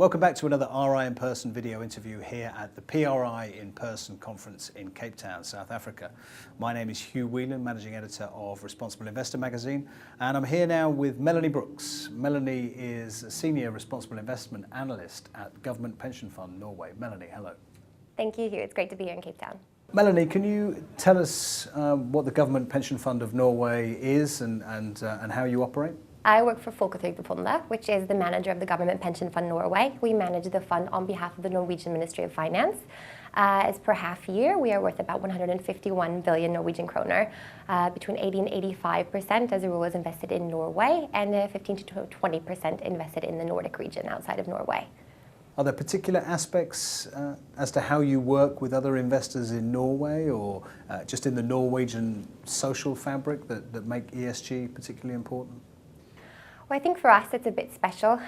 Welcome back to another RI in Person video interview here at the PRI in Person conference in Cape Town, South Africa. My name is Hugh Whelan, Managing Editor of Responsible Investor magazine, and I'm here now with Melanie Brooks. Melanie is a Senior Responsible Investment Analyst at Government Pension Fund Norway. Melanie, hello. Thank you, Hugh. It's great to be here in Cape Town. Melanie, can you tell us what the Government Pension Fund of Norway is and how you operate? I work for Folketrygdfondet, which is the manager of the Government Pension Fund Norway. We manage the fund on behalf of the Norwegian Ministry of Finance. As per half year, we are worth about 151 billion Norwegian kroner. Between 80 and 85% as a rule is invested in Norway, and 15 to 20% invested in the Nordic region outside of Norway. Are there particular aspects as to how you work with other investors in Norway or just in the Norwegian social fabric that make ESG particularly important? Well, I think for us it's a bit special.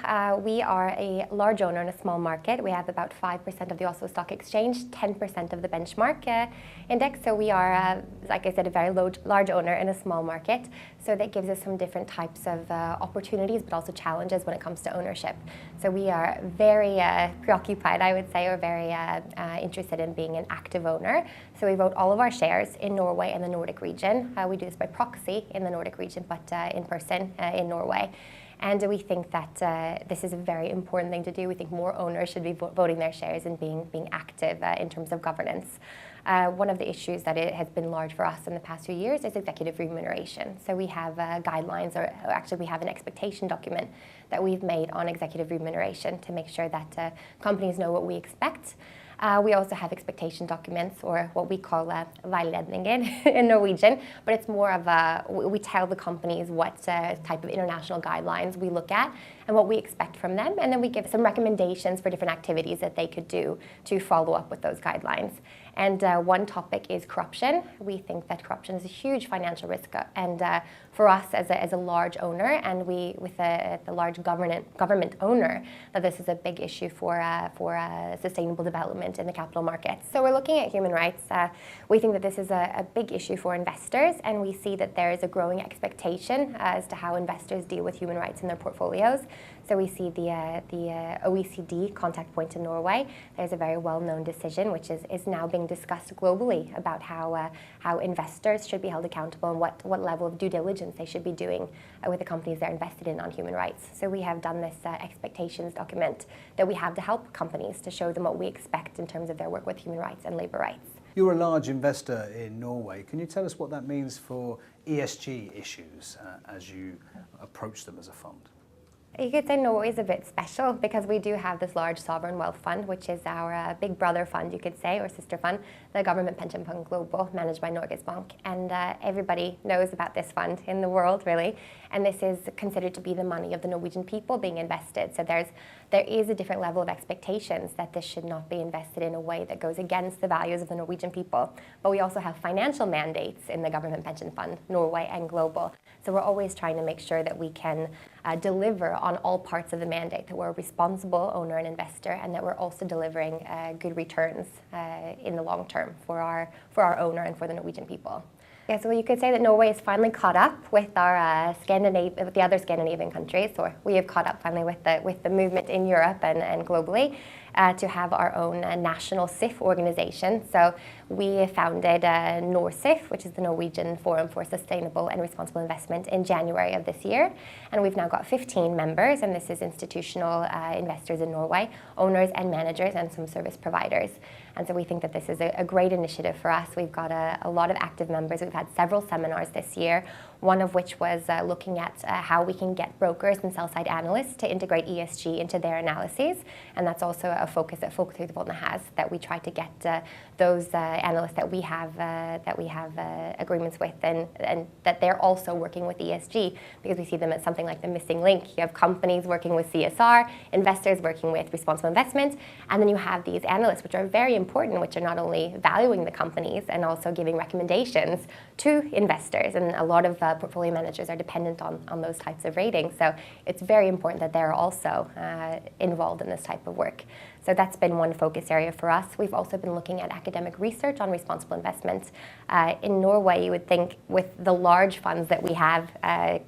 We are a large owner in a small market. We have about 5% of the Oslo Stock Exchange, 10% of the benchmark index. So we are, like I said, a very large owner in a small market. So that gives us some different types of opportunities, but also challenges when it comes to ownership. So we are very preoccupied, I would say, or very interested in being an active owner. So we vote all of our shares in Norway and the Nordic region. We do this by proxy in the Nordic region, but in person in Norway. And we think that this is a very important thing to do. We think more owners should be voting their shares and being active in terms of governance. One of the issues that it has been large for us in the past few years is executive remuneration. So we have guidelines, or actually we have an expectation document that we've made on executive remuneration to make sure that companies know what we expect. We also have expectation documents, or what we call veiledninger in Norwegian, but it's more of we tell the companies what type of international guidelines we look at and what we expect from them, and then we give some recommendations for different activities that they could do to follow up with those guidelines. And one topic is corruption. We think that corruption is a huge financial risk, and for us as a large owner, and we with the large government owner, that this is a big issue for sustainable development in the capital markets. So we're looking at human rights. We think that this is a big issue for investors, and we see that there is a growing expectation as to how investors deal with human rights in their portfolios. So we see the OECD contact point in Norway. There's a very well-known decision which is now being discussed globally about how investors should be held accountable and what level of due diligence they should be doing with the companies they're invested in on human rights. So we have done this expectations document that we have to help companies to show them what we expect in terms of their work with human rights and labor rights. You're a large investor in Norway. Can you tell us what that means for ESG issues as you approach them as a fund? You could say Norway is a bit special because we do have this large sovereign wealth fund, which is our big brother fund, you could say, or sister fund, the Government Pension Fund Global, managed by Norges Bank. And everybody knows about this fund in the world, really. And this is considered to be the money of the Norwegian people being invested. So there is a different level of expectations that this should not be invested in a way that goes against the values of the Norwegian people. But we also have financial mandates in the Government Pension Fund, Norway and Global. So we're always trying to make sure that we can deliver on all parts of the mandate, that we're a responsible owner and investor, and that we're also delivering good returns in the long term for our owner and for the Norwegian people. Yeah, so you could say that Norway is finally caught up with our with the other Scandinavian countries, or we have caught up finally with the movement in Europe and globally to have our own national SIF organization. So we founded NorSIF, which is the Norwegian Forum for Sustainable and Responsible Investment, in January of this year. And we've now got 15 members, and this is institutional investors in Norway, owners and managers, and some service providers. And so we think that this is a great initiative for us. We've got a lot of active members. We've had several seminars this year, one of which was looking at how we can get brokers and sell-side analysts to integrate ESG into their analyses. And that's also a focus that Folketrygdfondet has, that we try to get those analysts that we have agreements with, and that they're also working with ESG, because we see them as something like the missing link. You have companies working with CSR, investors working with responsible investment, and then you have these analysts, which are very important, which are not only valuing the companies and also giving recommendations to investors. And a lot of portfolio managers are dependent on those types of ratings. So it's very important that they're also involved in this type of work. So that's been one focus area for us. We've also been looking at academic research on responsible investment. In Norway, you would think with the large funds that we have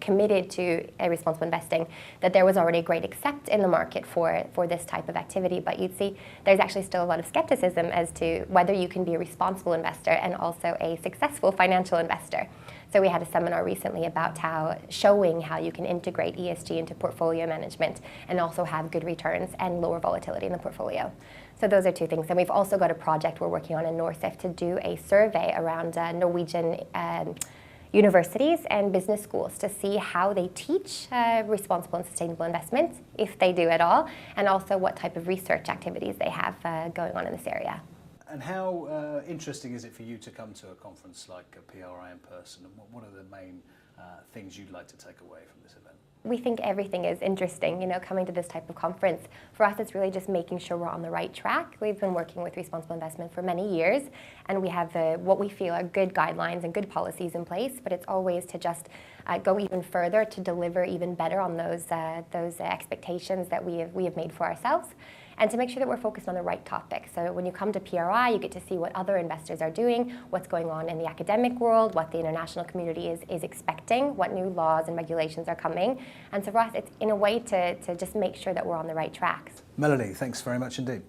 committed to responsible investing, that there was already a great accept in the market for this type of activity. But you'd see there's actually still a lot of skepticism as to whether you can be a responsible investor and also a successful financial investor. So we had a seminar recently about showing how you can integrate ESG into portfolio management and also have good returns and lower volatility in the portfolio. So those are two things. And we've also got a project we're working on in Norsef to do a survey around Norwegian universities and business schools to see how they teach responsible and sustainable investments, if they do at all, and also what type of research activities they have going on in this area. And how interesting is it for you to come to a conference like a PRI in person? And what are the main things you'd like to take away from this event? We think everything is interesting, coming to this type of conference. For us, it's really just making sure we're on the right track. We've been working with responsible investment for many years, and we have what we feel are good guidelines and good policies in place, but it's always to just go even further to deliver even better on those expectations that we have made for ourselves, and to make sure that we're focused on the right topics. So when you come to PRI, you get to see what other investors are doing, what's going on in the academic world, what the international community is expecting, what new laws and regulations are coming. And so for us, it's in a way to just make sure that we're on the right tracks. Melanie, thanks very much indeed.